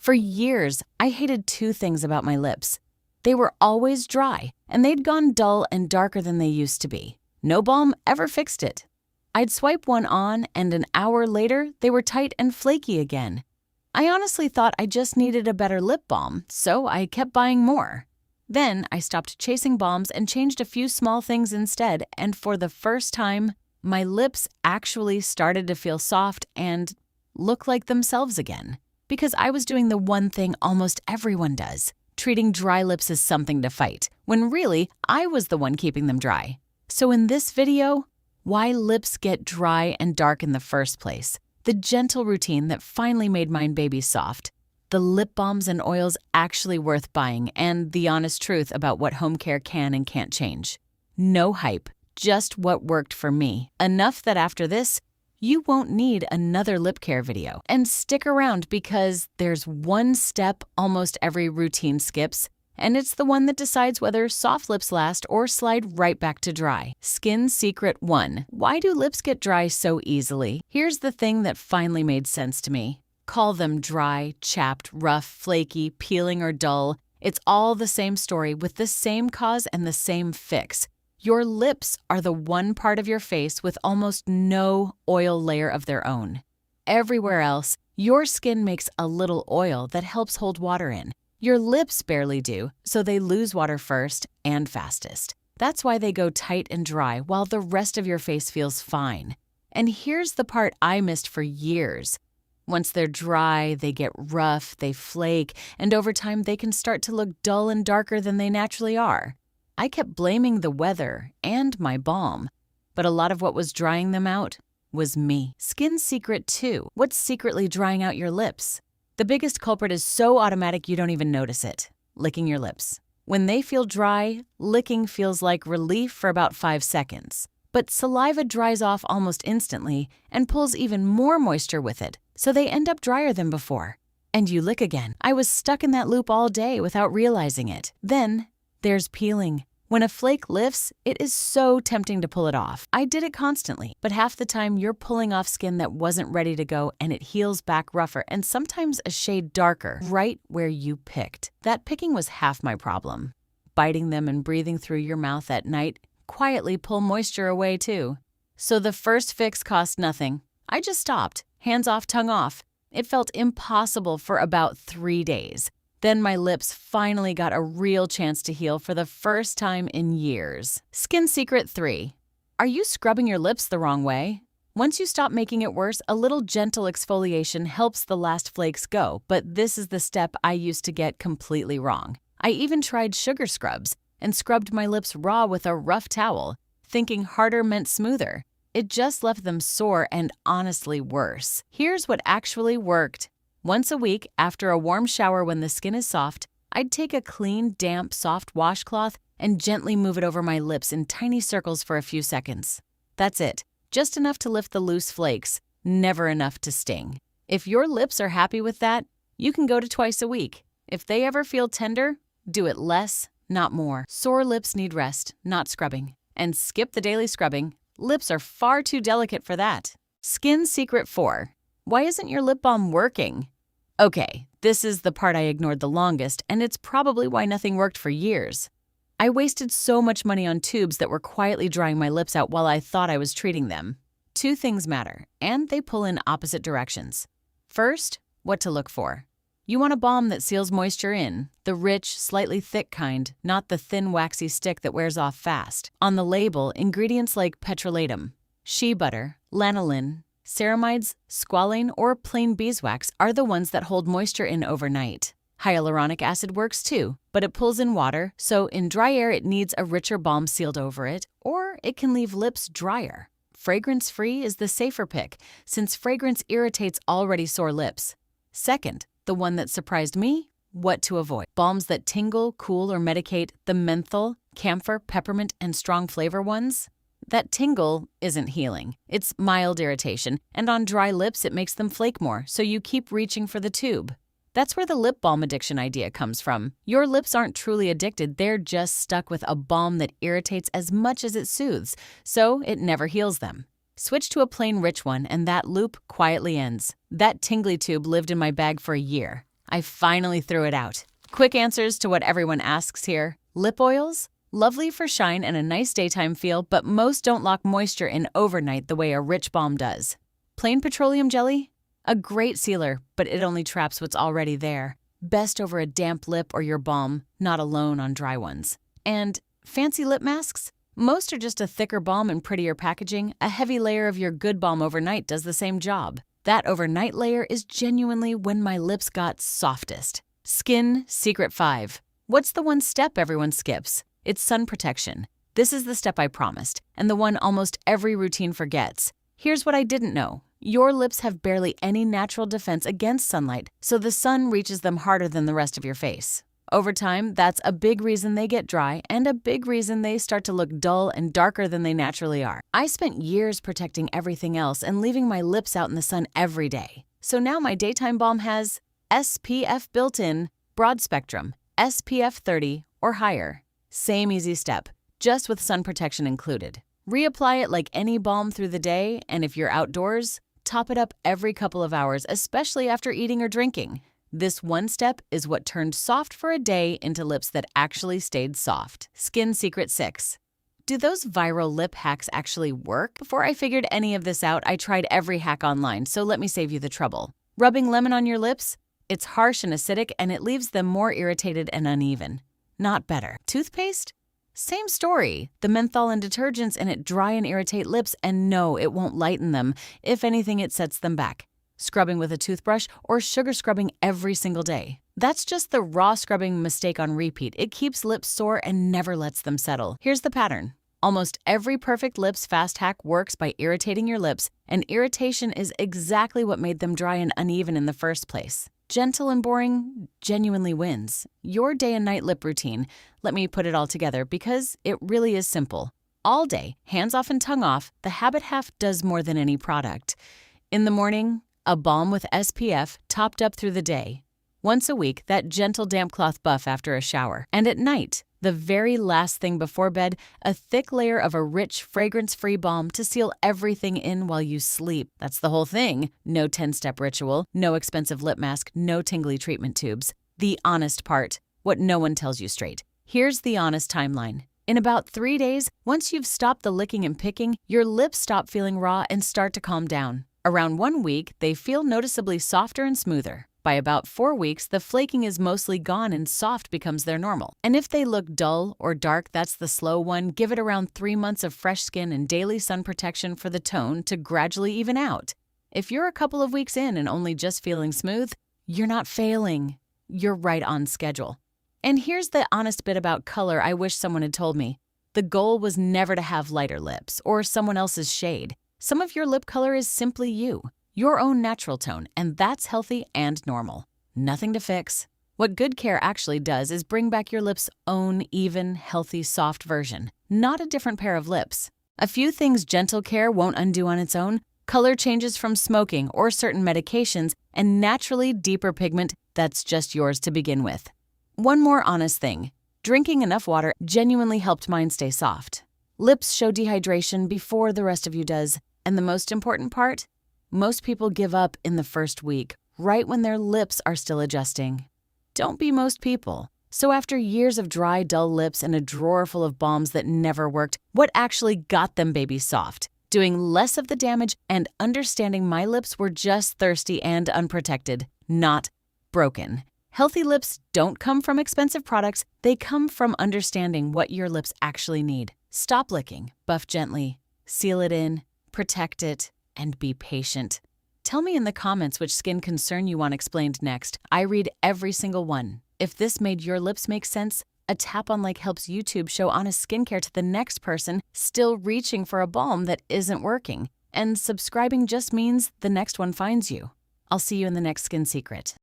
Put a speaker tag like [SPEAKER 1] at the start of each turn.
[SPEAKER 1] For years, I hated two things about my lips. They were always dry, and they'd gone dull and darker than they used to be. No balm ever fixed it. I'd swipe one on, and an hour later, they were tight and flaky again. I honestly thought I just needed a better lip balm, so I kept buying more. Then I stopped chasing balms and changed a few small things instead, and for the first time, my lips actually started to feel soft and look like themselves again. Because I was doing the one thing almost everyone does, treating dry lips as something to fight, when really, I was the one keeping them dry. So in this video, why lips get dry and dark in the first place, the gentle routine that finally made mine babies soft, the lip balms and oils actually worth buying, and the honest truth about what home care can and can't change. No hype, just what worked for me. Enough that after this, you won't need another lip care video. And stick around because there's one step almost every routine skips, and it's the one that decides whether soft lips last or slide right back to dry. Skin Secret 1. Why do lips get dry so easily? Here's the thing that finally made sense to me. Call them dry, chapped, rough, flaky, peeling, or dull. It's all the same story with the same cause and the same fix. Your lips are the one part of your face with almost no oil layer of their own. Everywhere else, your skin makes a little oil that helps hold water in. Your lips barely do, so they lose water first and fastest. That's why they go tight and dry while the rest of your face feels fine. And here's the part I missed for years. Once they're dry, they get rough, they flake, and over time they can start to look dull and darker than they naturally are. I kept blaming the weather and my balm, but a lot of what was drying them out was me. Skin Secret 2. What's secretly drying out your lips? The biggest culprit is so automatic you don't even notice it. Licking your lips. When they feel dry, licking feels like relief for about 5 seconds. But saliva dries off almost instantly and pulls even more moisture with it, so they end up drier than before. And you lick again. I was stuck in that loop all day without realizing it. Then there's peeling. When a flake lifts, it is so tempting to pull it off. I did it constantly, but half the time you're pulling off skin that wasn't ready to go and it heals back rougher and sometimes a shade darker, right where you picked. That picking was half my problem. Biting them and breathing through your mouth at night quietly pull moisture away too. So the first fix cost nothing. I just stopped, hands off, tongue off. It felt impossible for about 3 days. Then my lips finally got a real chance to heal for the first time in years. Skin Secret 3. Are you scrubbing your lips the wrong way? Once you stop making it worse, a little gentle exfoliation helps the last flakes go, but this is the step I used to get completely wrong. I even tried sugar scrubs and scrubbed my lips raw with a rough towel, thinking harder meant smoother. It just left them sore and honestly worse. Here's what actually worked. Once a week, after a warm shower when the skin is soft, I'd take a clean, damp, soft washcloth and gently move it over my lips in tiny circles for a few seconds. That's it. Just enough to lift the loose flakes, never enough to sting. If your lips are happy with that, you can go to twice a week. If they ever feel tender, do it less, not more. Sore lips need rest, not scrubbing. And skip the daily scrubbing. Lips are far too delicate for that. Skin Secret 4. Why isn't your lip balm working? Okay, this is the part I ignored the longest, and it's probably why nothing worked for years. I wasted so much money on tubes that were quietly drying my lips out while I thought I was treating them. Two things matter, and they pull in opposite directions. First, what to look for. You want a balm that seals moisture in, the rich, slightly thick kind, not the thin, waxy stick that wears off fast. On the label, ingredients like Petroleum, shea butter, lanolin, ceramides, squalane, or plain beeswax are the ones that hold moisture in overnight. Hyaluronic acid works too, but it pulls in water, so in dry air it needs a richer balm sealed over it, or it can leave lips drier. Fragrance-free is the safer pick, since fragrance irritates already sore lips. Second, the one that surprised me, what to avoid. Balms that tingle, cool, or medicate, the menthol, camphor, peppermint, and strong flavor ones. That tingle isn't healing. It's mild irritation, and on dry lips it makes them flake more, so you keep reaching for the tube. That's where the lip balm addiction idea comes from. Your lips aren't truly addicted, they're just stuck with a balm that irritates as much as it soothes, so it never heals them. Switch to a plain rich one and that loop quietly ends. That tingly tube lived in my bag for a year. I finally threw it out. Quick answers to what everyone asks here. Lip oils? Lovely for shine and a nice daytime feel, but most don't lock moisture in overnight the way a rich balm does. Plain petroleum jelly? A great sealer, but it only traps what's already there. Best over a damp lip or your balm, not alone on dry ones. And fancy lip masks? Most are just a thicker balm and prettier packaging. A heavy layer of your good balm overnight does the same job. That overnight layer is genuinely when my lips got softest. Skin Secret 5. What's the one step everyone skips? It's sun protection. This is the step I promised, and the one almost every routine forgets. Here's what I didn't know. Your lips have barely any natural defense against sunlight, so the sun reaches them harder than the rest of your face. Over time, that's a big reason they get dry and a big reason they start to look dull and darker than they naturally are. I spent years protecting everything else and leaving my lips out in the sun every day. So now my daytime balm has SPF built in, broad spectrum, SPF 30 or higher. Same easy step, just with sun protection included. Reapply it like any balm through the day, and if you're outdoors, top it up every couple of hours, especially after eating or drinking. This one step is what turned soft for a day into lips that actually stayed soft. Skin Secret 6. Do those viral lip hacks actually work? Before I figured any of this out, I tried every hack online, so let me save you the trouble. Rubbing lemon on your lips? It's harsh and acidic, and it leaves them more irritated and uneven. Not better. Toothpaste? Same story. The menthol and detergents in it dry and irritate lips, and no, it won't lighten them. If anything, it sets them back. Scrubbing with a toothbrush or sugar scrubbing every single day. That's just the raw scrubbing mistake on repeat. It keeps lips sore and never lets them settle. Here's the pattern. Almost every perfect lips fast hack works by irritating your lips, and irritation is exactly what made them dry and uneven in the first place. Gentle and boring genuinely wins. Your day and night lip routine. Let me put it all together because it really is simple. All day, hands off and tongue off, the habit half does more than any product. In the morning, a balm with SPF topped up through the day. Once a week, that gentle damp cloth buff after a shower. And at night, the very last thing before bed, a thick layer of a rich, fragrance-free balm to seal everything in while you sleep. That's the whole thing. No 10-step ritual, no expensive lip mask, no tingly treatment tubes. The honest part, what no one tells you straight. Here's the honest timeline. In about 3 days, once you've stopped the licking and picking, your lips stop feeling raw and start to calm down. Around 1 week, they feel noticeably softer and smoother. By about 4 weeks, the flaking is mostly gone and soft becomes their normal. And if they look dull or dark, that's the slow one. Give it around 3 months of fresh skin and daily sun protection for the tone to gradually even out. If you're a couple of weeks in and only just feeling smooth, you're not failing. You're right on schedule. And here's the honest bit about color I wish someone had told me. The goal was never to have lighter lips or someone else's shade. Some of your lip color is simply you, your own natural tone, and that's healthy and normal. Nothing to fix. What good care actually does is bring back your lips' own even, healthy, soft version, not a different pair of lips. A few things gentle care won't undo on its own: color changes from smoking or certain medications, and naturally deeper pigment that's just yours to begin with. One more honest thing. Drinking enough water genuinely helped mine stay soft. Lips show dehydration before the rest of you does. And the most important part? Most people give up in the first week, right when their lips are still adjusting. Don't be most people. So after years of dry, dull lips and a drawer full of balms that never worked, what actually got them baby soft? Doing less of the damage and understanding my lips were just thirsty and unprotected, not broken. Healthy lips don't come from expensive products. They come from understanding what your lips actually need. Stop licking, buff gently, seal it in, protect it, and be patient. Tell me in the comments which skin concern you want explained next. I read every single one. If this made your lips make sense, a tap on like helps YouTube show honest skincare to the next person still reaching for a balm that isn't working. And subscribing just means the next one finds you. I'll see you in the next Skin Secret.